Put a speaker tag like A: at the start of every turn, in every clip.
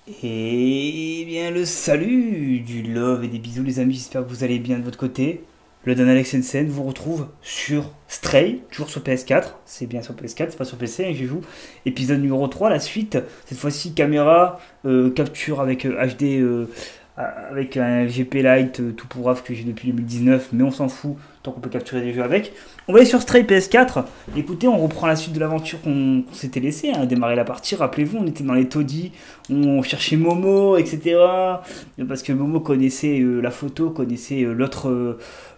A: Et bien le salut du love et des bisous les amis, j'espère que vous allez bien de votre côté. Le Don Alex Sensen vous retrouve sur Stray, toujours sur PS4, c'est bien sur PS4, c'est pas sur PC, hein, je joue. Épisode numéro 3, la suite, cette fois-ci caméra, capture avec HD, avec un GP Lite tout pourrave que j'ai depuis 2019, mais on s'en fout tant qu'on peut capturer des jeux avec. On va aller sur Stray PS4. Écoutez, on reprend la suite de l'aventure qu'on s'était laissé, hein, démarrer la partie. Rappelez-vous, on était dans les taudis, on cherchait Momo, etc. Parce que Momo connaissait la photo, connaissait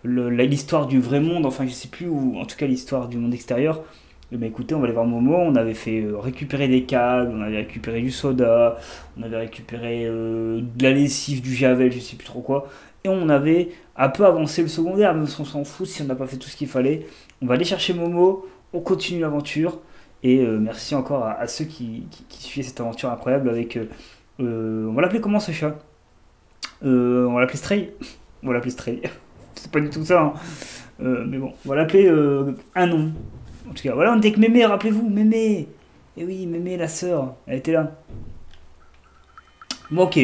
A: l'histoire du vrai monde, enfin je sais plus, ou en tout cas l'histoire du monde extérieur. Eh ben, écoutez, on va aller voir Momo. On avait fait récupérer des câbles, on avait récupéré du soda, on avait récupéré de la lessive, du javel, je sais plus trop quoi. Et on avait un peu avancé le secondaire, même si on s'en fout si on n'a pas fait tout ce qu'il fallait. On va aller chercher Momo, on continue l'aventure. Et merci encore à ceux qui suivaient cette aventure incroyable avec. On va l'appeler comment ce chat On va l'appeler Stray. On va l'appeler Stray. C'est pas du tout ça, hein. Mais bon, on va l'appeler un nom. En tout cas, voilà, on était avec Mémé, rappelez-vous, Mémé. Et oui, Mémé, la sœur, elle était là. Bon, ok.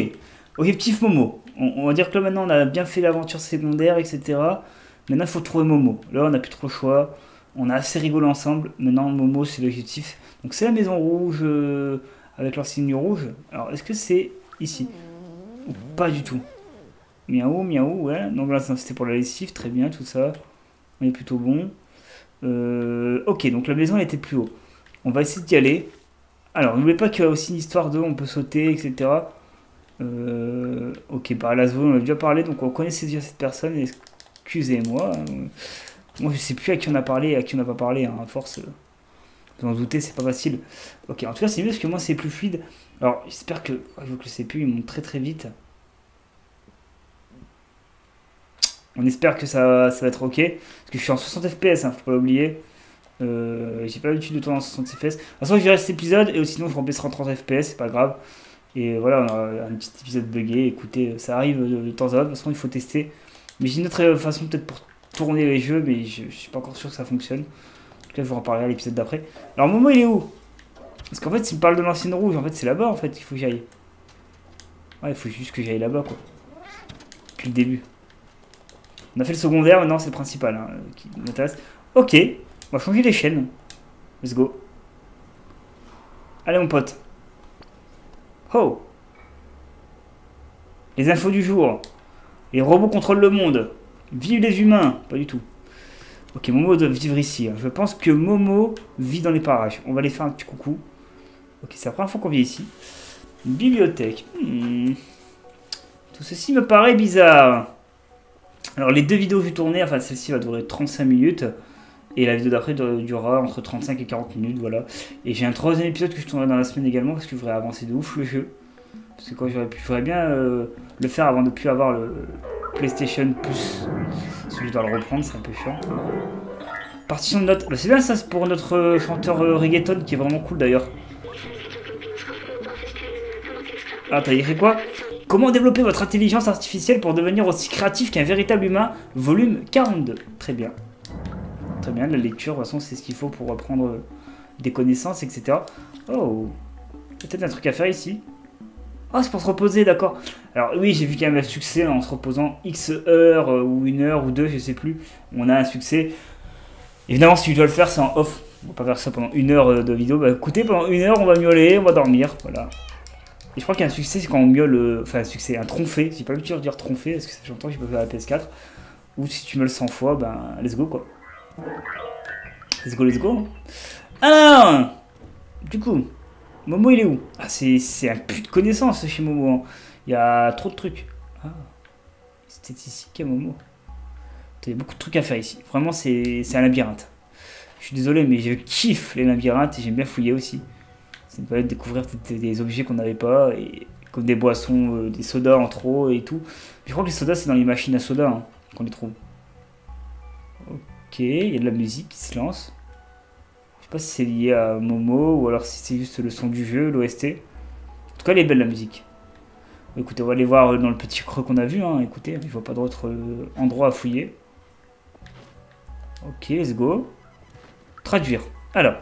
A: Objectif Momo. On va dire que là maintenant on a bien fait l'aventure secondaire, etc. Maintenant il faut trouver Momo. Là on n'a plus trop le choix. On a assez rigolé ensemble. Maintenant Momo c'est l'objectif. Donc c'est la maison rouge avec leur signe rouge. Alors est-ce que c'est ici? Ou pas du tout. Miaou, miaou, ouais. Donc là c'était pour la lessive, très bien tout ça. On est plutôt bon. Ok, donc la maison elle était plus haut. On va essayer d'y aller. Alors n'oubliez pas qu'il y a aussi une histoire de on peut sauter, etc. Ok, par la zone, on a déjà parlé, donc on connaissait déjà cette personne. Excusez-moi. Moi, je sais plus à qui on a parlé et à qui on n'a pas parlé. Hein, à force, vous en doutez, c'est pas facile. Ok, en tout cas, c'est mieux parce que moi, c'est plus fluide. Alors, j'espère que. Je vois que le CPU il monte très très vite. On espère que ça va être ok. Parce que je suis en 60 FPS, hein, faut pas l'oublier. J'ai pas l'habitude de tourner en 60 FPS. De toute façon, je verrai cet épisode et sinon, je remplacerai en 30 FPS, c'est pas grave. Et voilà, on a un petit épisode bugué. Écoutez, ça arrive de temps à autre. De toute façon, il faut tester. Mais j'ai une autre façon peut-être pour tourner les jeux, mais je suis pas encore sûr que ça fonctionne. En tout cas, je vous en parlerai à l'épisode d'après. Alors, Momo, il est où? Parce qu'en fait, s'il me parle de l'ancienne rouge, en fait, c'est là-bas, en fait, il faut que j'aille. Ouais, il faut juste que j'aille là-bas, quoi. Depuis le début. On a fait le secondaire, maintenant, c'est le principal, hein, qui m'intéresse. Ok, on va changer les chaînes. Let's go. Allez, mon pote. Oh! Les infos du jour. Les robots contrôlent le monde. Vive les humains. Pas du tout. Ok, Momo doit vivre ici. Je pense que Momo vit dans les parages. On va aller faire un petit coucou. Ok, c'est la première fois qu'on vient ici. Une bibliothèque. Tout ceci me paraît bizarre. Alors, les deux vidéos que je vais tourner, enfin, celle-ci va durer 35 minutes. Et la vidéo d'après durera entre 35 et 40 minutes, voilà. Et j'ai un troisième épisode que je tournerai dans la semaine également, parce que je voudrais avancer de ouf le jeu. Parce que quand j'aurais bien le faire avant de plus avoir le PlayStation Plus. Parce que je dois le reprendre, c'est un peu chiant. Partition de notes. Bah, c'est bien ça, c'est pour notre chanteur reggaeton qui est vraiment cool d'ailleurs. Ah, t'as écrit quoi? Comment développer votre intelligence artificielle pour devenir aussi créatif qu'un véritable humain? Volume 42. Très bien. Très bien, la lecture, de toute façon, c'est ce qu'il faut pour apprendre des connaissances, etc. Oh, peut-être un truc à faire ici. Ah, c'est pour se reposer, d'accord. Alors oui, j'ai vu qu'il y avait un succès en se reposant X heures ou une heure ou deux, je sais plus. On a un succès. Évidemment, si tu dois le faire, c'est en off. On va pas faire ça pendant une heure de vidéo. Bah écoutez, pendant une heure, on va miauler, on va dormir, voilà. Et je crois qu'il y a un succès, c'est quand on miaule, enfin un succès, un tronfé. J'ai pas l'habitude de dire tronfé, parce que ça fait longtemps que je peux faire la PS4. Ou si tu meules 100 fois, ben let's go quoi. Let's go, let's go. Alors, du coup, Momo il est où? Ah, c'est un puits de connaissances chez Momo, hein. Il y a trop de trucs. Ah, c'était ici qu'il y a Momo. Il y a beaucoup de trucs à faire ici. Vraiment, c'est un labyrinthe. Je suis désolé, mais je kiffe les labyrinthes et j'aime bien fouiller aussi. Ça me permet de découvrir des objets qu'on n'avait pas, et comme des boissons, des sodas en trop et tout. Je crois que les sodas, c'est dans les machines à soda, hein, qu'on les trouve. Ok, il y a de la musique qui se lance. Je sais pas si c'est lié à Momo ou alors si c'est juste le son du jeu, l'OST. En tout cas, elle est belle la musique. Écoutez, on va aller voir dans le petit creux qu'on a vu, hein. Écoutez, je vois pas d'autre endroit à fouiller. Ok, let's go. Traduire. Alors.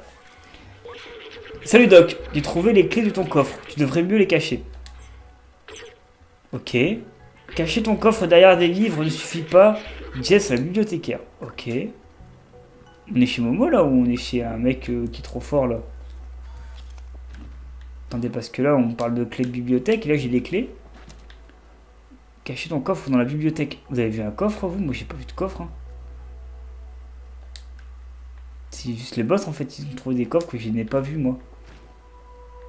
A: Salut Doc, j'ai trouvé les clés de ton coffre. Tu devrais mieux les cacher. Ok. Cacher ton coffre derrière des livres ne suffit pas. Jess, la bibliothécaire. Ok. On est chez Momo là ou on est chez un mec qui est trop fort là? Attendez, parce que là on parle de clés de bibliothèque et là j'ai les clés. Cacher ton coffre dans la bibliothèque. Vous avez vu un coffre vous? Moi j'ai pas vu de coffre. Hein. C'est juste les boss en fait, ils ont trouvé des coffres que je n'ai pas vu moi.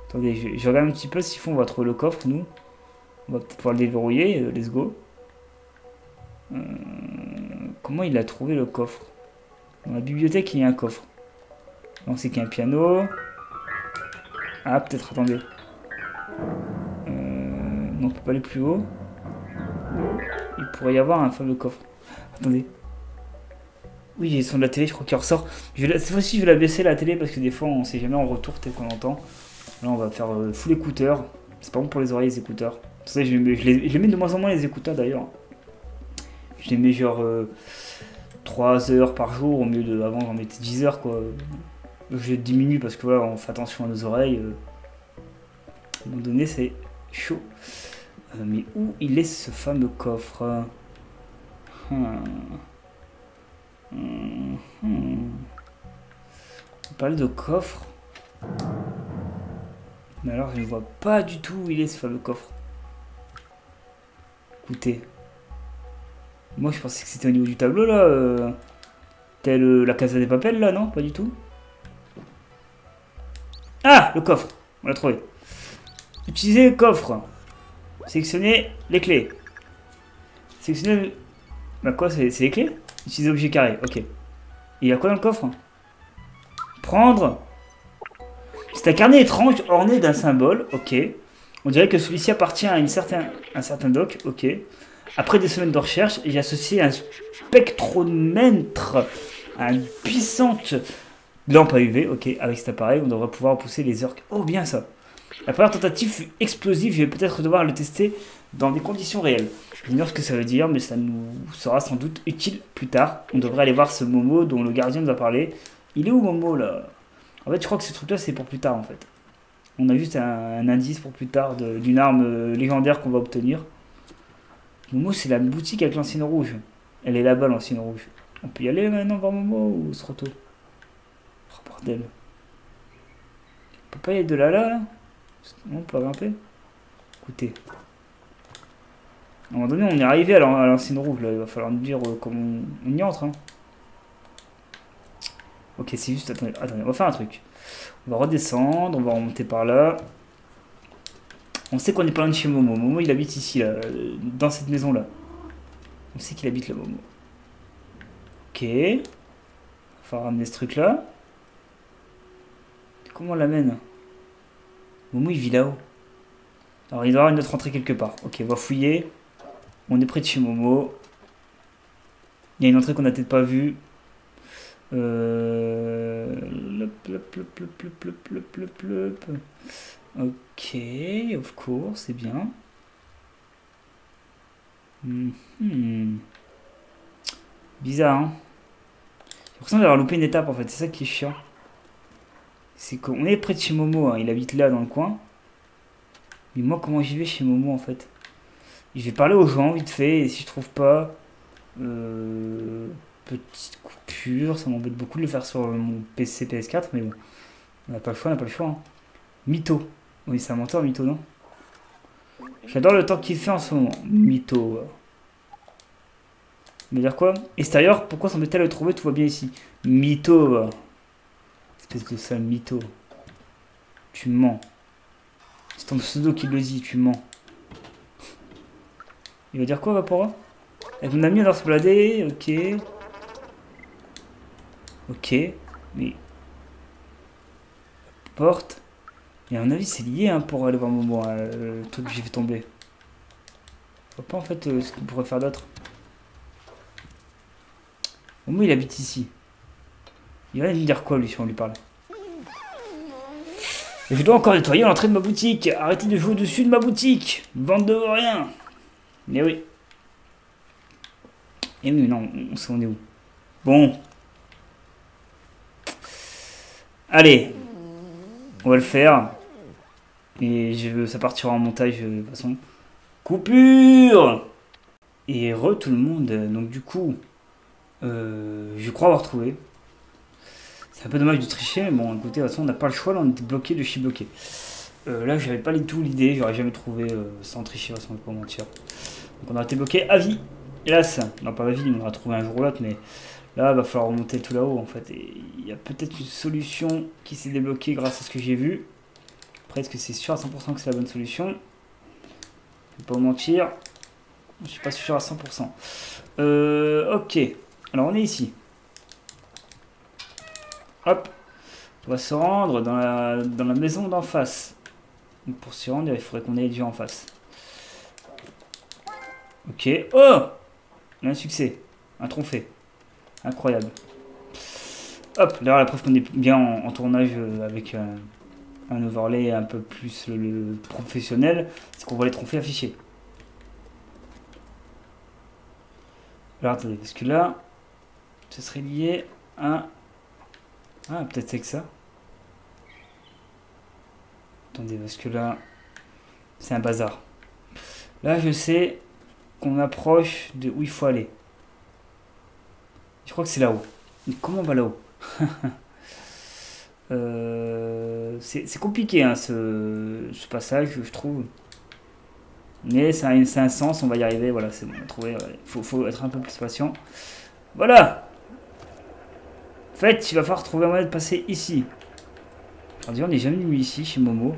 A: Attendez, je regarde un petit peu s'ils font, on va trouver le coffre nous. On va peut-être pouvoir le déverrouiller, let's go. Comment il a trouvé le coffre? Dans la bibliothèque il y a un coffre. Donc c'est qu'il y a un piano. Ah peut-être, attendez. Non, on peut pas aller plus haut. Il pourrait y avoir un fameux coffre. Attendez. Oui, j'ai le son de la télé, je crois qu'il ressort. Cette fois-ci, je vais la baisser la télé parce que des fois, on sait jamais en retour tel qu'on entend. Là, on va faire full écouteur. C'est pas bon pour les oreilles, les écouteurs. Pour ça, je les mets de moins en moins les écouteurs d'ailleurs. Je les mets genre 3 heures par jour au mieux de. Avant, j'en mettais 10 heures quoi. Je les diminue parce que voilà, on fait attention à nos oreilles. À un moment donné, c'est chaud. Mais où il est ce fameux coffre? On parle de coffre. Mais alors, je ne vois pas du tout où il est ce fameux coffre. Écoutez. Moi, je pensais que c'était au niveau du tableau, là. Tel la Casa des Papel, là, non? Pas du tout. Ah! Le coffre. On l'a trouvé. Utilisez le coffre. Sélectionnez les clés. Sélectionnez... Bah quoi, c'est les clés? Utiliser objet carré, ok. Il y a quoi dans le coffre? Prendre. C'est un carnet étrange orné d'un symbole, ok. On dirait que celui-ci appartient à un certain doc, ok. Après des semaines de recherche, j'ai associé un spectromètre à une puissante lampe à UV, ok. Avec cet appareil, on devrait pouvoir repousser les orques. Oh, bien ça. La première tentative fut explosive, je vais peut-être devoir le tester dans des conditions réelles. J'ignore ce que ça veut dire, mais ça nous sera sans doute utile plus tard. On devrait aller voir ce Momo dont le gardien nous a parlé. Il est où Momo là? En fait, je crois que ce truc là c'est pour plus tard en fait. On a juste un indice pour plus tard d'une arme légendaire qu'on va obtenir. Momo, c'est la boutique avec l'ancienne rouge. Elle est là-bas, l'ancienne rouge. On peut y aller maintenant voir Momo ou c'est trop tôt? Oh bordel. On peut pas y aller de là? On peut grimper? Écoutez. À un moment donné, on est arrivé à l'ancienne rouge, là. Il va falloir nous dire comment on y entre. Hein. Ok, c'est juste... Attendez, on va faire un truc. On va redescendre, on va remonter par là. On sait qu'on est pas loin de chez Momo. Momo, il habite ici, là, dans cette maison-là. On sait qu'il habite là, Momo. Ok. Il va falloir ramener ce truc-là. Comment on l'amène? Momo, il vit là-haut. Alors, il doit y avoir une autre entrée quelque part. Ok, on va fouiller. On est près de chez Momo. Il y a une entrée qu'on n'a peut-être pas vue. Ok, of course, c'est bien. Bizarre, hein. J'ai l'impression d'avoir loupé une étape en fait, c'est ça qui est chiant. C'est qu'on est près de chez Momo, hein. Il habite là dans le coin. Mais moi, comment j'y vais chez Momo en fait? Je vais parler aux gens vite fait, et si je trouve pas, petite coupure, ça m'embête beaucoup de le faire sur mon PC PS4, mais bon, on n'a pas le choix, Hein. Mytho, oui, c'est un menteur, Mytho, non? J'adore le temps qu'il fait en ce moment, Mytho. Mais dire quoi? Extérieur, pourquoi s'embêter à le trouver? Tout va bien ici. Mytho, espèce de sale Mytho. Tu mens. C'est ton pseudo qui le dit, tu mens. Il va dire quoi, Vapora? Avec mon ami, on doit se balader, ok. Ok, mais... Porte. Et à mon avis, c'est lié hein, pour aller voir Momo, hein, le truc que j'ai fait tomber. Je vois pas en fait ce qu'il pourrait faire d'autre. Momo, il habite ici. Il va nous dire quoi, lui, si on lui parle? Et je dois encore nettoyer l'entrée de ma boutique. Arrêtez de jouer au-dessus de ma boutique. Bande de rien. Mais oui. Et oui, non, on sait on est où. Bon. Allez. On va le faire. Et ça partira en montage de toute façon. Coupure. Et tout le monde. Donc du coup, je crois avoir trouvé. C'est un peu dommage de tricher, mais bon, écoutez, de toute façon, on n'a pas le choix, là, on était bloqué de chez bloqué. Là, j'avais pas du tout l'idée, j'aurais jamais trouvé sans tricher, sans pas mentir. Donc on a été bloqué à vie. Hélas, non pas à vie, on aura trouvé un jour ou l'autre, mais là, il va falloir remonter tout là-haut, en fait. Et il y a peut-être une solution qui s'est débloquée grâce à ce que j'ai vu. Après, est-ce que c'est sûr à 100% que c'est la bonne solution? Je vais pas vous mentir. Je suis pas sûr à 100%. Ok. Alors, on est ici. Hop. On va se rendre dans la maison d'en face. Donc, pour s'y rendre, il faudrait qu'on ait déjà en face. Ok. Oh! On a un succès. Un trophée. Incroyable. Hop. D'ailleurs, la preuve qu'on est bien en tournage avec un overlay un peu plus le professionnel, c'est qu'on voit les trophées affichés. Alors attendez, parce que là, ce serait lié à... Ah, peut-être c'est que ça. Attendez, parce que là, c'est un bazar. Là, je sais qu'on approche de où il faut aller. Je crois que c'est là-haut. Mais comment on va là-haut? C'est compliqué, hein, ce passage, je trouve. Mais ça a un sens, on va y arriver. Voilà, c'est bon, on a trouvé. Faut être un peu plus patient. Voilà! En fait, il va falloir trouver un moyen de passer ici. Alors, déjà, on n'est jamais venu ici, chez Momo.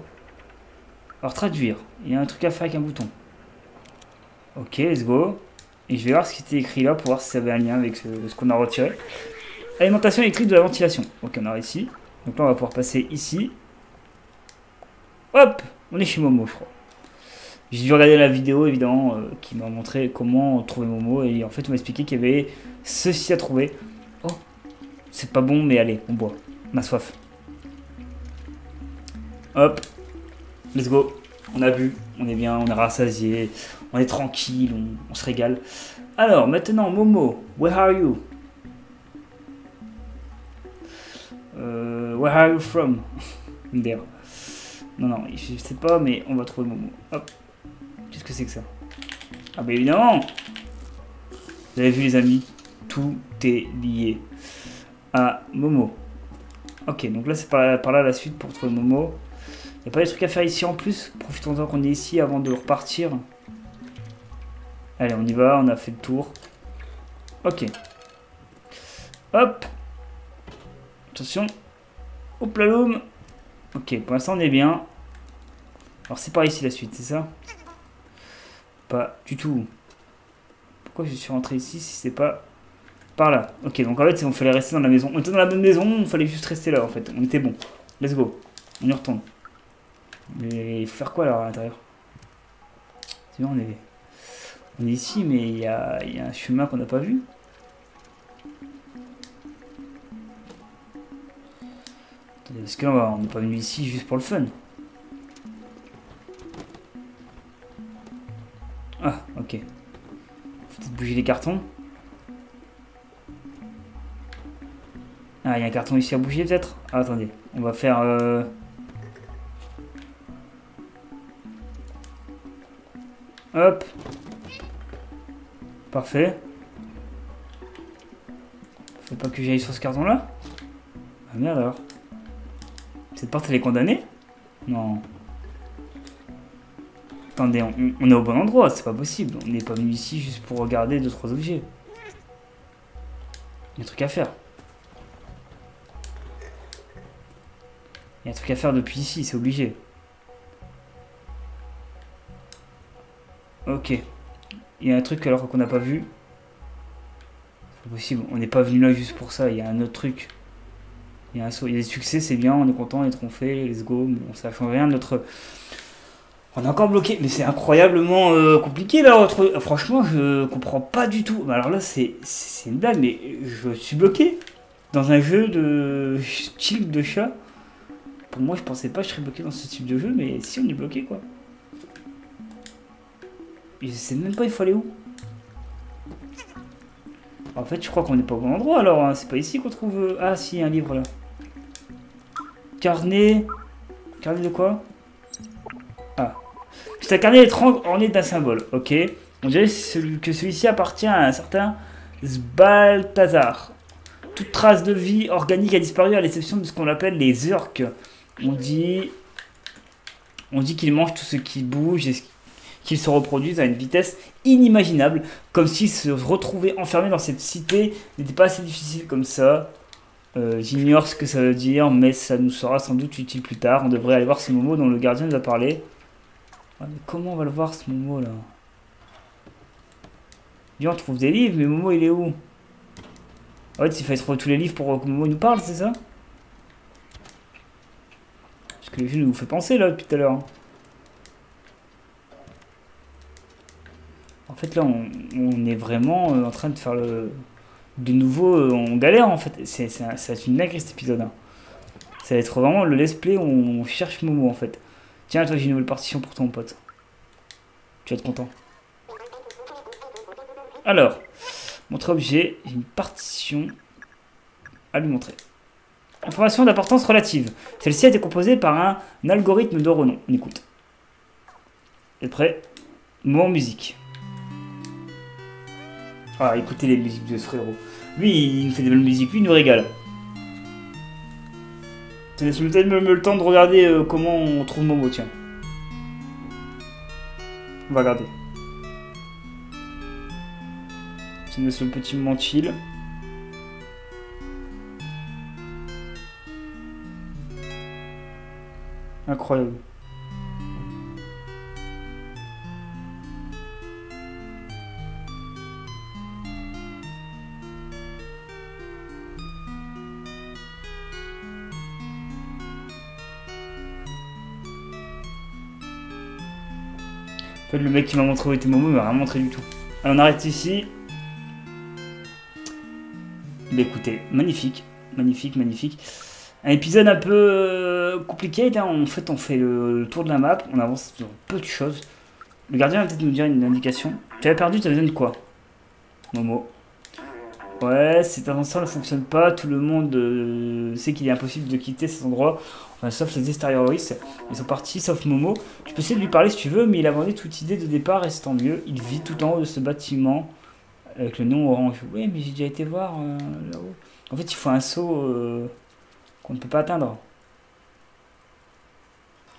A: Alors, traduire. Il y a un truc à faire avec un bouton. Ok, let's go. Et je vais voir ce qui était écrit là pour voir si ça avait un lien avec ce qu'on a retiré. Alimentation électrique de la ventilation. Ok, on a réussi. Donc là, on va pouvoir passer ici. Hop! On est chez Momo, je crois. J'ai dû regarder la vidéo, évidemment, qui m'a montré comment trouver Momo. Et en fait, on m'a expliqué qu'il y avait ceci à trouver. Oh! C'est pas bon, mais allez, on boit. On a soif. Hop! Let's go! On a bu, on est bien, on est rassasié, on est tranquille, on se régale. Alors, maintenant, Momo, where are you? Where are you from? There. Non, non, je sais pas, mais on va trouver Momo. Hop. Qu'est-ce que c'est que ça? Ah bah évidemment! Vous avez vu les amis, tout est lié à Momo. Ok, donc là c'est par là la suite pour trouver Momo. Il n'y a pas des trucs à faire ici en plus? Profitons-en qu'on est ici avant de repartir. Allez, on y va, on a fait le tour. Ok. Hop. Attention. Hop la loum. Ok, pour l'instant on est bien. Alors c'est par ici la suite, c'est ça? Pas du tout. Pourquoi je suis rentré ici si c'est pas par là? Ok, donc en fait il fallait rester dans la maison. On était dans la même maison, il fallait juste rester là en fait. On était bon. Let's go. On y retourne. Mais il faut faire quoi alors à l'intérieur? C'est bon, on est ici, mais il y a un chemin qu'on n'a pas vu. Attendez, parce que là, on n'est pas venu ici juste pour le fun. Ah, ok. Faut peut-être bouger les cartons. Ah, il y a un carton ici à bouger peut-être? Ah, attendez, on va faire... Hop. Parfait. Faut pas que j'aille sur ce carton là. Ah merde alors. Cette porte elle est condamnée? Non. Attendez, on est au bon endroit, c'est pas possible. On n'est pas venu ici juste pour regarder 2-3 objets. Il y a un truc à faire. Il y a un truc à faire depuis ici, c'est obligé. Ok. Il y a un truc alors qu'on n'a pas vu. C'est pas possible. On n'est pas venu là juste pour ça. Il y a un autre truc. Il y a des succès, c'est bien. On est content, on est trompé. Let's go. Mais bon, ça change rien de notre... On est encore bloqué. Mais c'est incroyablement compliqué là. Franchement, je comprends pas du tout. Alors là, c'est une blague. Mais je suis bloqué. Dans un jeu de style de chat. Pour moi, je pensais pas que je serais bloqué dans ce type de jeu. Mais si, on est bloqué quoi. Je sais même pas il faut aller où. En fait je crois qu'on n'est pas au bon endroit alors, hein. C'est pas ici qu'on trouve... Ah si, il y a un livre là. Carnet. Carnet de quoi? Ah. C'est un carnet étrange orné d'un symbole, ok. On dirait que celui-ci appartient à un certain Sbaltazar. Toute trace de vie organique a disparu à l'exception de ce qu'on appelle les Urks. On dit qu'ils mangent tout ce qui bouge et qu'ils se reproduisent à une vitesse inimaginable, comme si se retrouver enfermé dans cette cité n'était pas assez difficile comme ça. J'ignore ce que ça veut dire, mais ça nous sera sans doute utile plus tard. On devrait aller voir ce Momo dont le gardien nous a parlé. Ouais, mais comment on va le voir ce Momo là? Bien, on trouve des livres, mais Momo il est où? En fait, il fallait trouver tous les livres pour que Momo nous parle, c'est ça? Parce que le jeu nous fait penser là depuis tout à l'heure. En fait, là, on est vraiment en train de faire le. De nouveau, on galère en fait. C'est une dinguerie cet épisode. Hein. Ça va être vraiment le let's play où on cherche Momo en fait. Tiens, toi, j'ai une nouvelle partition pour ton pote. Tu vas être content. Alors, montrer objet, j'ai une partition à lui montrer. Information d'importance relative. Celle-ci a été composée par un algorithme de renom. On écoute. Êtes prêts? Mot en musique. Ah, écoutez les musiques de ce frérot. Lui, il nous fait des belles musiques, lui, il nous régale. Ça laisse peut-être même le temps de regarder comment on trouve Momo, tiens. On va regarder. Ça nous laisse le petit moment chill. Incroyable. En fait, le mec qui m'a montré où était Momo m'a rien montré du tout. Alors, on arrête ici. Bah écoutez, magnifique, magnifique, magnifique. Un épisode un peu compliqué. Hein. En fait, on fait le tour de la map, on avance sur peu de choses. Le gardien va peut-être nous dire une indication. Tu avais perdu, tu as besoin de quoi? Momo. Ouais, cet ascenseur ne fonctionne pas. Tout le monde sait qu'il est impossible de quitter cet endroit. Enfin, sauf les extérioristes. Ils sont partis, sauf Momo. Tu peux essayer de lui parler si tu veux, mais il a abandonné toute idée de départ et c'est tant mieux. Il vit tout en haut de ce bâtiment avec le nom orange. Oui, mais j'ai déjà été voir là-haut. En fait, il faut un saut qu'on ne peut pas atteindre.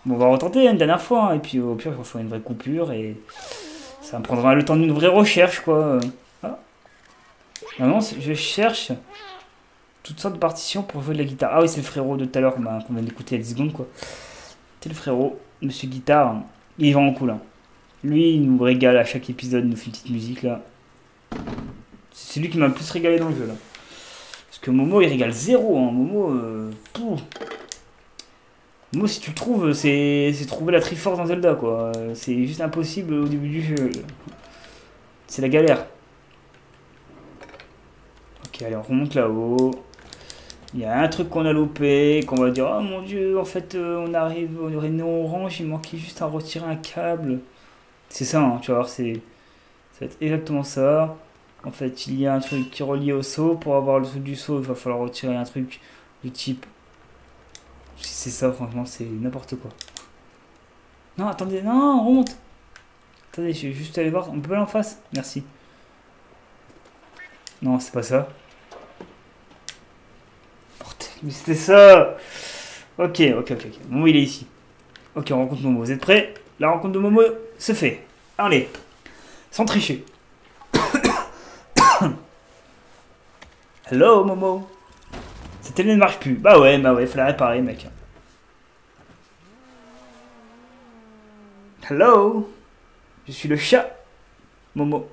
A: Bon, on va retenter une dernière fois. Hein, et puis au pire, il va faire une vraie coupure et ça me prendra le temps d'une vraie recherche, quoi. Ah. Maintenant, je cherche toutes sortes de partitions pour jouer de la guitare. Ah oui, c'est le frérot de tout à l'heure qu'on vient d'écouter il y a 10 secondes, quoi. C'est le frérot, Monsieur Guitare. Il est vraiment cool. Hein. Lui, il nous régale à chaque épisode, il nous fait une petite musique, là. C'est lui qui m'a le plus régalé dans le jeu, là. Parce que Momo, il régale zéro. Hein. Momo, Momo, si tu le trouves, c'est trouver la Triforce dans Zelda, quoi. C'est juste impossible au début du jeu. C'est la galère. Ok, allez, on remonte là-haut. Il y a un truc qu'on a loupé, qu'on va dire, oh mon dieu, en fait, on arrive, on aurait néon orange, il manquait juste à retirer un câble. C'est ça, hein, tu vas voir, ça va être exactement ça. En fait, il y a un truc qui est relié au saut. Pour avoir le truc du saut, il va falloir retirer un truc du type. Si c'est ça, franchement, c'est n'importe quoi. Non, attendez, non, on remonte. Attendez, je vais juste aller voir. On peut aller en face? Merci. Non, c'est pas ça. Mais c'était ça. Ok. Momo, il est ici. Ok, on rencontre Momo. Vous êtes prêts? La rencontre de Momo se fait. Allez, sans tricher. Hello, Momo. Cette télé ne marche plus. Bah ouais, faut la réparer, mec. Hello. Je suis le chat. Momo.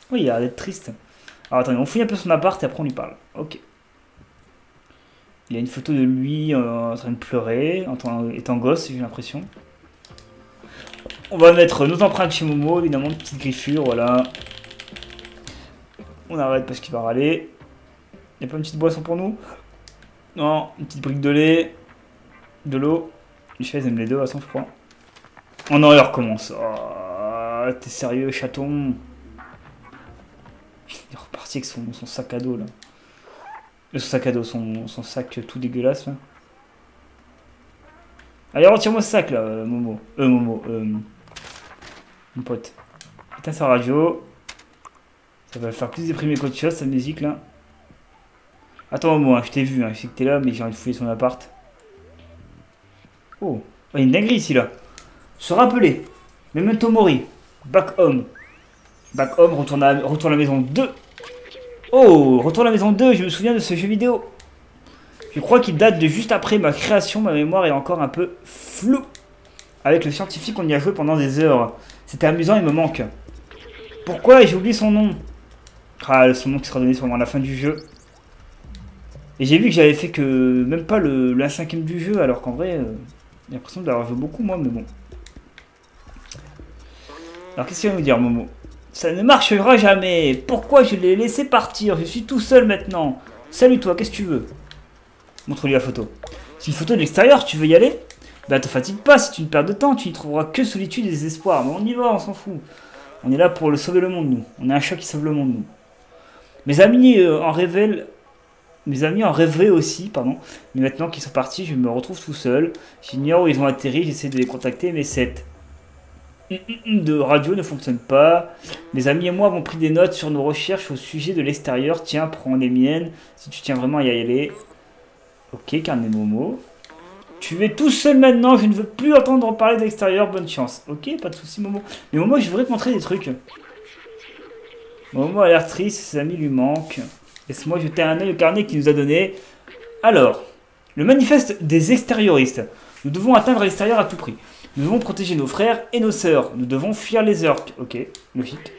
A: Oui, il a l'air d'être triste. Alors attendez, on fouille un peu son appart et après on lui parle. Ok. Il y a une photo de lui en train de pleurer, étant gosse, j'ai l'impression. On va mettre nos empreintes chez Momo, évidemment, une petite griffure, voilà. On arrête parce qu'il va râler. Il n'y a pas une petite boisson pour nous? Non, une petite brique de lait, de l'eau. Les chaises aiment les deux, à son je crois. Oh non, il recommence. Oh, t'es sérieux, chaton? Il est reparti avec son sac à dos, là. Son sac à dos, son sac tout dégueulasse, là. Allez, retire-moi ce sac là, Momo. Mon pote. Éteins sa radio. Ça va le faire plus déprimer qu'autre chose, sa musique là. Attends, Momo, hein, je t'ai vu, hein, je sais que t'es là, mais j'ai envie de fouiller son appart. Oh, il y a une dinguerie ici là. Se rappeler. Memento Mori. Back home. Back home, retourne à la maison 2. Oh, retourne à la maison 2, je me souviens de ce jeu vidéo. Je crois qu'il date de juste après ma création, ma mémoire est encore un peu floue. Avec le scientifique, on y a joué pendant des heures. C'était amusant, il me manque. Pourquoi j'ai oublié son nom? Ah, son nom qui sera donné sûrement à la fin du jeu. Et j'ai vu que j'avais fait que même pas la cinquième du jeu, alors qu'en vrai, j'ai l'impression d'avoir joué beaucoup moi, mais bon. Alors qu'est-ce qu'il va nous dire, Momo? Ça ne marchera jamais. Pourquoi je l'ai laissé partir? Je suis tout seul maintenant. Salut toi, qu'est-ce que tu veux? Montre-lui la photo. C'est une photo de l'extérieur, tu veux y aller? Bah te fatigue pas, c'est une perte de temps, tu n'y trouveras que solitude et désespoir. Mais on y va, on s'en fout. On est là pour le sauver le monde, nous. On est un chat qui sauve le monde, nous. Mes amis en rêvaient aussi, pardon. Mais maintenant qu'ils sont partis, je me retrouve tout seul. J'ignore où ils ont atterri, j'essaie de les contacter, mais cette de radio ne fonctionne pas. Mes amis et moi avons pris des notes sur nos recherches au sujet de l'extérieur. Tiens, prends les miennes, si tu tiens vraiment à y aller. Ok, carnet Momo. Tu es tout seul maintenant, je ne veux plus entendre parler de l'extérieur, bonne chance. Ok, pas de soucis Momo. Mais Momo, je voudrais te montrer des trucs. Momo a l'air triste, ses amis lui manquent. Laisse-moi jeter un œil au carnet qu'il nous a donné. Alors, le manifeste des extérioristes. Nous devons atteindre l'extérieur à tout prix. Nous devons protéger nos frères et nos sœurs. Nous devons fuir les orques. Ok, logique.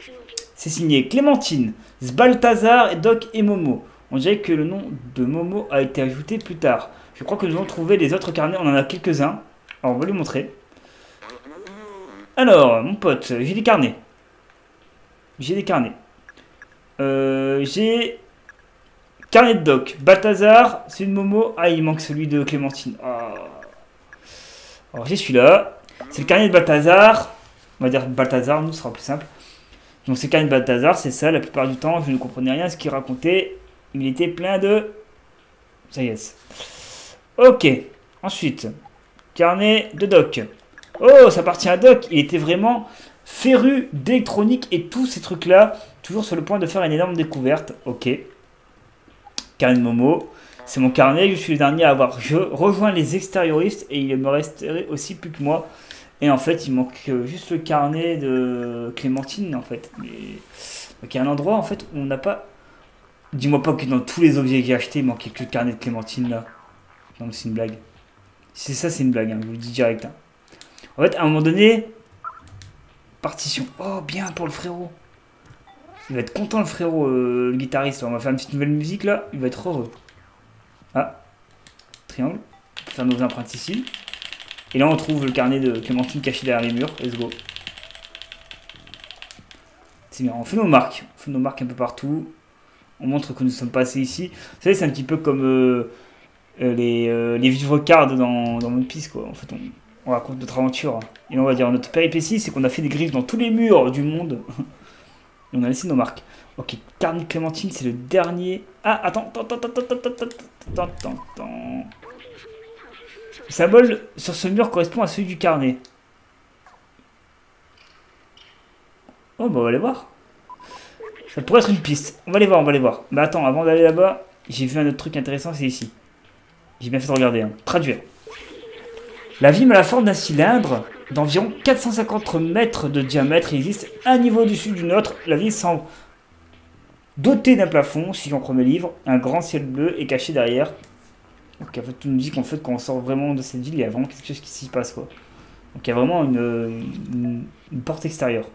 A: C'est signé Clémentine, Sbaltazar, et Doc et Momo. On dirait que le nom de Momo a été ajouté plus tard. Je crois que nous allons trouver les autres carnets. On en a quelques-uns. Alors, on va lui montrer. Alors, mon pote, j'ai des carnets. J'ai carnet de Doc. Balthazar, celui de Momo. Ah, il manque celui de Clémentine. Ah. Alors, j'ai celui-là. C'est le carnet de Balthazar. On va dire Balthazar, nous, ce sera plus simple. Donc, c'est le carnet de Balthazar, c'est ça. La plupart du temps, je ne comprenais rien à ce qu'il racontait. Il était plein de... Ça y est. Ok. Ensuite, carnet de Doc. Oh, ça appartient à Doc. Il était vraiment féru d'électronique et tous ces trucs-là. Toujours sur le point de faire une énorme découverte. Ok. Carnet de Momo. C'est mon carnet. Je suis le dernier à avoir rejoint les extérioristes. Et il me resterait aussi plus que moi. Et en fait, il manque juste le carnet de Clémentine, en fait. Mais... Donc, il y a un endroit, en fait, où on n'a pas... Dis-moi pas que dans tous les objets que j'ai achetés, il manquait que le carnet de Clémentine, là. Non, mais c'est une blague. Si c'est ça, c'est une blague, hein, je vous le dis direct. Hein. En fait, à un moment donné... Partition. Oh, bien pour le frérot. Il va être content, le frérot, le guitariste. On va faire une petite nouvelle musique, là. Il va être heureux. Ah. Triangle. On peut faire nos empreintes ici. Et là, on trouve le carnet de Clémentine caché derrière les murs. Let's go. C'est bien. On fait nos marques. On fait nos marques un peu partout. On montre que nous sommes passés ici. Vous savez, c'est un petit peu comme les vivre cards dans One Piece, quoi. En fait, on raconte notre aventure. Et là, on va dire notre péripétie, c'est qu'on a fait des griffes dans tous les murs du monde. Et on a laissé nos marques. Ok, carnet de Clémentine, c'est le dernier. Ah, attends. Le symbole sur ce mur correspond à celui du carnet. Oh, bah on va aller voir. Ça pourrait être une piste. On va aller voir. Mais attends, avant d'aller là-bas, j'ai vu un autre truc intéressant, c'est ici. J'ai bien fait de regarder. Hein. Traduire. La ville a la forme d'un cylindre d'environ 450 mètres de diamètre. Il existe un niveau au-dessus du nôtre. La ville semble dotée d'un plafond, si j'en crois mes livres. Un grand ciel bleu est caché derrière. Donc en fait, tout nous dit qu'en fait, quand on sort vraiment de cette ville, il y a vraiment quelque chose qui s'y passe, quoi. Donc il y a vraiment une porte extérieure.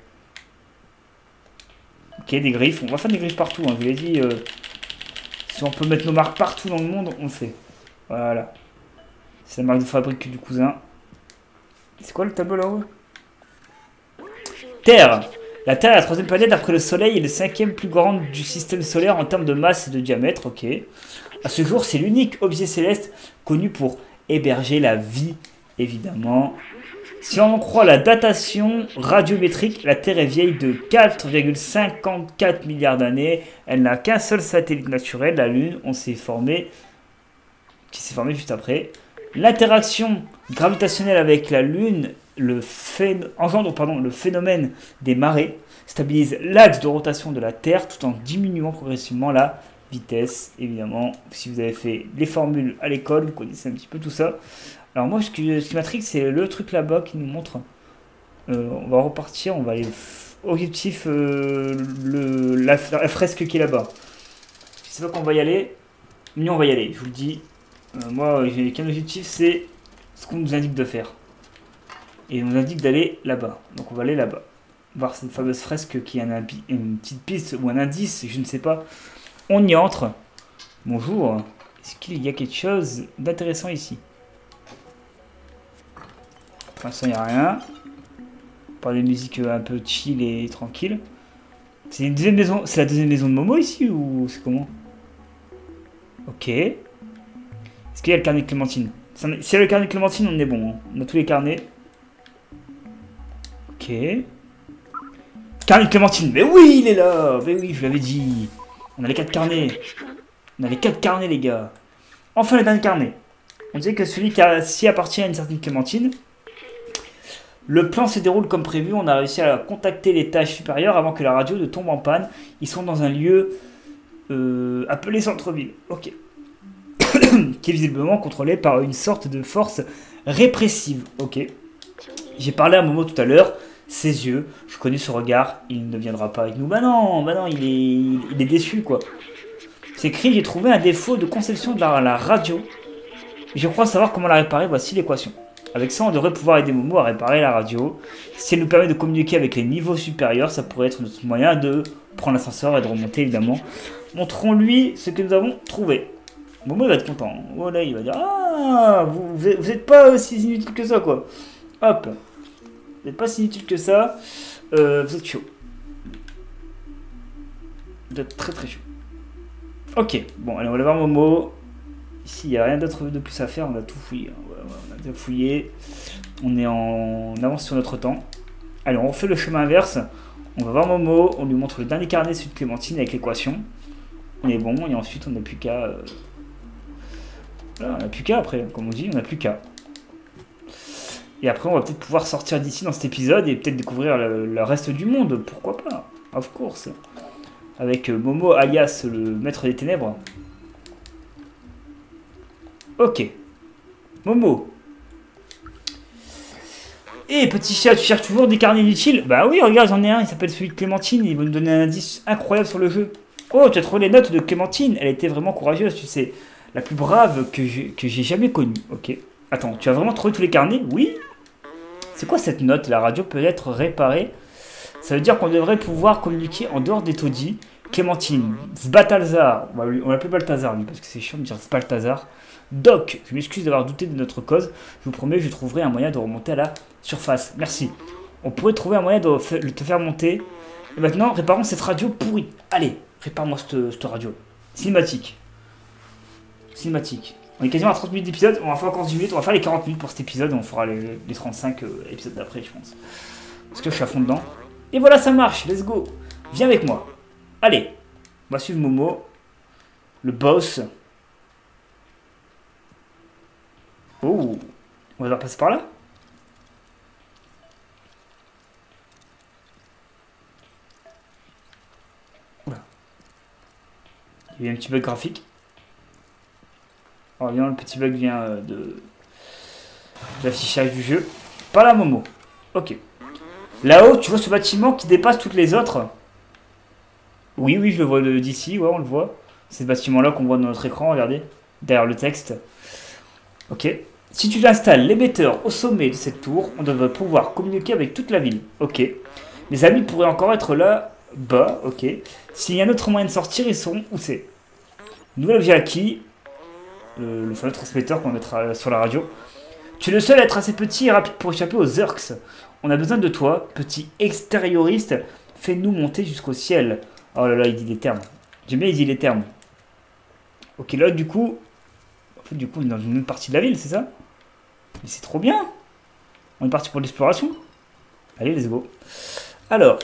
A: Ok, des griffes. On va faire des griffes partout, hein. Je vous l'ai dit. Si on peut mettre nos marques partout dans le monde, on le fait. Voilà. C'est la marque de fabrique du cousin. C'est quoi le tableau là-haut? Terre. La Terre est la troisième planète après le Soleil et le cinquième plus grande du système solaire en termes de masse et de diamètre. Ok. À ce jour, c'est l'unique objet céleste connu pour héberger la vie, évidemment. Si on en croit la datation radiométrique, la Terre est vieille de 4,54 milliards d'années. Elle n'a qu'un seul satellite naturel, la Lune, qui s'est formé juste après. L'interaction gravitationnelle avec la Lune engendre le phénomène des marées, stabilise l'axe de rotation de la Terre tout en diminuant progressivement la vitesse. Évidemment, si vous avez fait les formules à l'école, vous connaissez un petit peu tout ça. Alors moi, ce qui m'intrigue, c'est le truc là-bas qui nous montre. On va repartir, on va aller objectif la fresque qui est là-bas. Je sais pas quand on va y aller, mais on va y aller, je vous le dis. Moi, j'ai qu'un objectif, c'est ce qu'on nous indique de faire. Et on nous indique d'aller là-bas. Donc on va aller là-bas. Voir cette fameuse fresque qui est une petite piste ou un indice, je ne sais pas. On y entre. Bonjour. Est-ce qu'il y a quelque chose d'intéressant ici? Pour l'instant, il n'y a rien. Par des musiques un peu chill et tranquille. C'est une deuxième maison. C'est la deuxième maison de Momo ici ou c'est comment? Ok. Est-ce qu'il y a le carnet de Clémentine? S'il y a le carnet de Clémentine, on est bon. Hein. On a tous les carnets. Ok. Carnet de Clémentine. Mais oui, il est là. Mais oui, je l'avais dit. On a les 4 carnets. On a les 4 carnets, les gars. Enfin, le dernier carnet. On dirait que celui qui appartient à une certaine Clémentine. Le plan se déroule comme prévu. On a réussi à contacter l'étage supérieur avant que la radio ne tombe en panne. Ils sont dans un lieu appelé centre-ville. Ok. Qui est visiblement contrôlé par une sorte de force répressive. Ok. J'ai parlé à Momo tout à l'heure. Ses yeux, je connais ce regard. Il ne viendra pas avec nous. Bah non, il est déçu quoi. C'est écrit, j'ai trouvé un défaut de conception de la radio. Je crois savoir comment la réparer. Voici l'équation. Avec ça, on devrait pouvoir aider Momo à réparer la radio. Si elle nous permet de communiquer avec les niveaux supérieurs, ça pourrait être notre moyen de prendre l'ascenseur et de remonter évidemment. Montrons-lui ce que nous avons trouvé. Momo va être content. Oh là, il va dire ah, vous êtes pas si inutile que ça quoi. Hop. Vous n'êtes pas si inutile que ça. Vous êtes chaud. Vous êtes très très chaud. Ok. Bon, allez, on va aller voir Momo. Ici, il n'y a rien d'autre de plus à faire. On a tout fouillé. On a tout fouillé. On est en avance sur notre temps. Allez, on refait le chemin inverse. On va voir Momo. On lui montre le dernier carnet, celui de Clémentine avec l'équation. On est bon. Et ensuite, on n'a plus qu'à... Voilà, on n'a plus qu'à après. Comme on dit, on n'a plus qu'à. Et après, on va peut-être pouvoir sortir d'ici dans cet épisode et peut-être découvrir le reste du monde. Pourquoi pas? Of course. Avec Momo alias le maître des ténèbres. Ok. Momo. Et petit chat, tu cherches toujours des carnets inutiles? Bah oui, regarde, j'en ai un. Il s'appelle celui de Clémentine. Il va nous donner un indice incroyable sur le jeu. Oh, tu as trouvé les notes de Clémentine. Elle était vraiment courageuse, tu sais. La plus brave que j'ai jamais connue. Ok. Attends, tu as vraiment trouvé tous les carnets? Oui. C'est quoi cette note? La radio peut être réparée. Ça veut dire qu'on devrait pouvoir communiquer en dehors des taudis. Clémentine, Zbalthazar, on l'appelle Balthazar lui parce que c'est chiant de dire Zbalthazar. Doc, je m'excuse d'avoir douté de notre cause. Je vous promets, je trouverai un moyen de remonter à la surface. Merci. On pourrait trouver un moyen de te faire monter. Et maintenant, réparons cette radio pourrie. Allez, répare-moi cette radio. Cinématique. Cinématique. On est quasiment à 30 minutes d'épisode, on va faire encore 10 minutes, on va faire les 40 minutes pour cet épisode, on fera les 35 épisodes d'après, je pense. Parce que je suis à fond dedans. Et voilà, ça marche, let's go. Viens avec moi. Allez, on va suivre Momo, le boss. Oh, on va devoir passer par là. Oula. Il y a eu un petit bug graphique. Alors, le petit bug vient de l'affichage du jeu. Par là, Momo. Ok. Là-haut, tu vois ce bâtiment qui dépasse toutes les autres? Oui, oui, je le vois d'ici. Ouais, on le voit. C'est ce bâtiment-là qu'on voit dans notre écran, regardez. Derrière le texte. Ok. Si tu installes l'émetteur au sommet de cette tour, on devrait pouvoir communiquer avec toute la ville. Ok. Les amis pourraient encore être là-bas. Ok. S'il y a un autre moyen de sortir, ils sauront où c'est. Nouvel objet acquis. Le fameux transmetteur qu'on mettra sur la radio. Tu es le seul à être assez petit et rapide pour échapper aux Zurks. On a besoin de toi, petit extérioriste. Fais-nous monter jusqu'au ciel. Oh là là, il dit des termes. J'aime bien, il dit les termes. Ok, là, du coup... En fait, du coup, on est dans une autre partie de la ville, c'est ça? Mais c'est trop bien. On est parti pour l'exploration. Allez, let's go. Alors,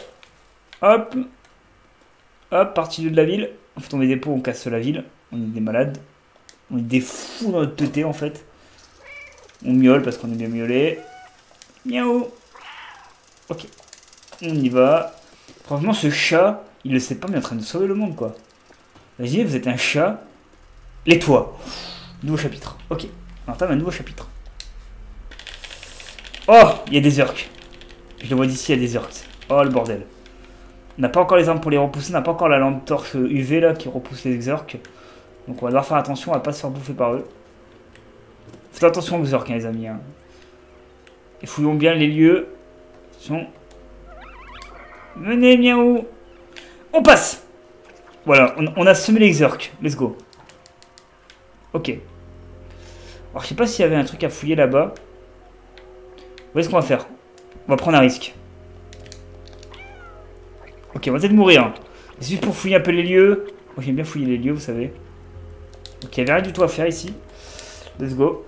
A: hop. Hop, partie de la ville. On fait tomber des pots, on casse la ville. On est des malades. On est des fous dans notre teuté, en fait. On miaule parce qu'on est bien miaulé. Miaou. Ok. On y va. Franchement, ce chat, il le sait pas, mais il est en train de sauver le monde, quoi. Vas-y, vous êtes un chat. Les toits. Nouveau chapitre. Ok. On entame un nouveau chapitre. Oh, il y a des orques. Je le vois d'ici, il y a des orques. Oh, le bordel. On n'a pas encore les armes pour les repousser. On n'a pas encore la lampe torche UV, là, qui repousse les orques. Donc, on va devoir faire attention à ne pas se faire bouffer par eux. Faites attention aux orques, hein, les amis. Hein. Et fouillons bien les lieux. Attention. Venez, miaou. On passe. Voilà, on a semé les orques. Let's go. Ok. Alors, je sais pas s'il y avait un truc à fouiller là-bas. Où est-ce qu'on va faire? On va prendre un risque. Ok, on va peut-être mourir. C'est juste pour fouiller un peu les lieux. Moi, j'aime bien fouiller les lieux, vous savez. Ok, il n'y avait rien du tout à faire ici. Let's go.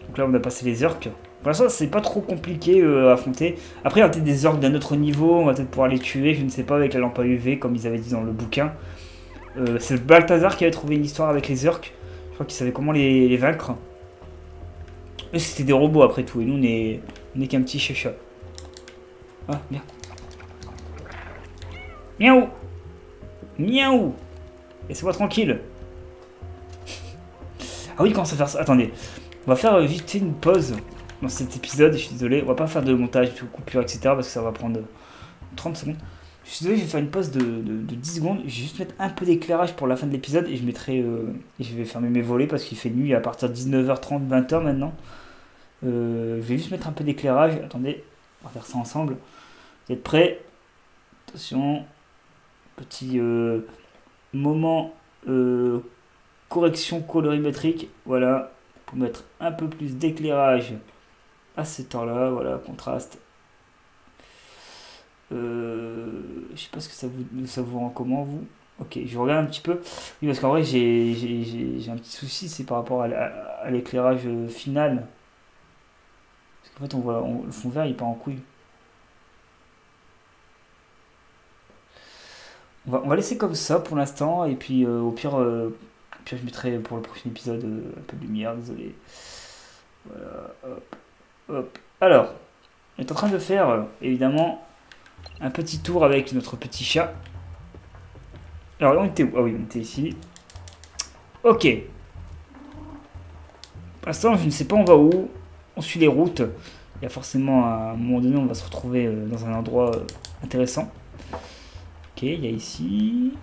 A: Donc là, on a passé les orques. Pour l'instant, c'est pas trop compliqué à affronter. Après, il y a peut-être des orques d'un autre niveau. On va peut-être pouvoir les tuer, je ne sais pas, avec la lampe à UV, comme ils avaient dit dans le bouquin. C'est Balthazar qui avait trouvé une histoire avec les orques. Je crois qu'il savait comment les vaincre. Eux, c'était des robots après tout. Et nous, on est qu'un petit chat. Ah, bien. Miaou. Miaou. Laissez-moi tranquille. Ah oui, comment ça faire ça? Attendez. On va faire vite fait une pause dans cet épisode. Je suis désolé. On va pas faire de montage, de coupure, etc. Parce que ça va prendre 30 secondes. Je suis désolé, je vais faire une pause de 10 secondes. Je vais juste mettre un peu d'éclairage pour la fin de l'épisode. Et je mettrai. Et je vais fermer mes volets parce qu'il fait nuit à partir de 19h30, 20h maintenant. Je vais juste mettre un peu d'éclairage. Attendez. On va faire ça ensemble. Vous êtes prêts? Attention. Petit moment correction colorimétrique. Voilà. Pour mettre un peu plus d'éclairage à ce temps-là. Voilà, contraste. Je sais pas ce que ça vous rend comment, vous. Ok, je regarde un petit peu. Oui, parce qu'en vrai, j'ai un petit souci, c'est par rapport à l'éclairage final. Parce qu'en fait, on voit le fond vert, il part en couille. On va laisser comme ça pour l'instant, et puis au pire, je mettrai pour le prochain épisode un peu de lumière, désolé. Voilà, hop, hop. Alors, on est en train de faire, évidemment, un petit tour avec notre petit chat. Alors, on était où? Ah oui, on était ici. Ok. Pour l'instant, je ne sais pas on va où. On suit les routes. Il y a forcément, à un moment donné, on va se retrouver dans un endroit intéressant. Ok, il y a ici.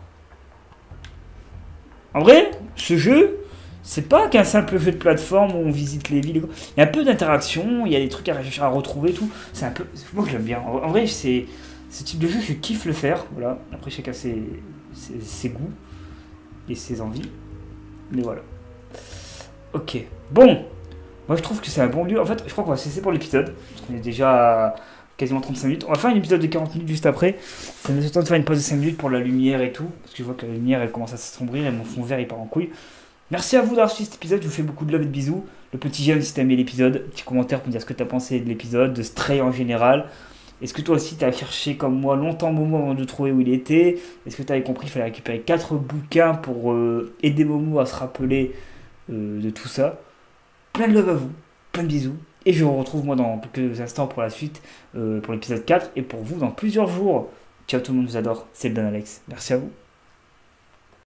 A: En vrai, ce jeu, c'est pas qu'un simple jeu de plateforme où on visite les villes. Il y a un peu d'interaction, il y a des trucs à retrouver, tout. C'est un peu. Moi, je l'aime bien. En vrai, c'est ce type de jeu, je kiffe le faire. Voilà. Après, chacun ses goûts et ses envies. Mais voilà. Ok. Bon. Moi, je trouve que c'est un bon lieu. En fait, je crois qu'on va cesser pour l'épisode. Parce qu'on est déjà à quasiment 35 minutes. On va faire un épisode de 40 minutes juste après. Ça me laisse le temps de faire une pause de 5 minutes pour la lumière et tout. Parce que je vois que la lumière, elle commence à s'assombrir et mon fond vert, il part en couille. Merci à vous d'avoir suivi cet épisode. Je vous fais beaucoup de love et de bisous. Le petit j'aime si t'as aimé l'épisode. Petit commentaire pour me dire ce que t'as pensé de l'épisode, de Stray en général. Est-ce que toi aussi t'as cherché comme moi longtemps Momo avant de trouver où il était? Est-ce que t'avais compris qu'il fallait récupérer 4 bouquins pour aider Momo à se rappeler de tout ça? Plein de love à vous, plein de bisous. Et je vous retrouve moi dans quelques instants pour la suite, pour l'épisode 4. Et pour vous dans plusieurs jours. Ciao tout le monde, vous adore. C'est le Dan Alex. Merci à vous.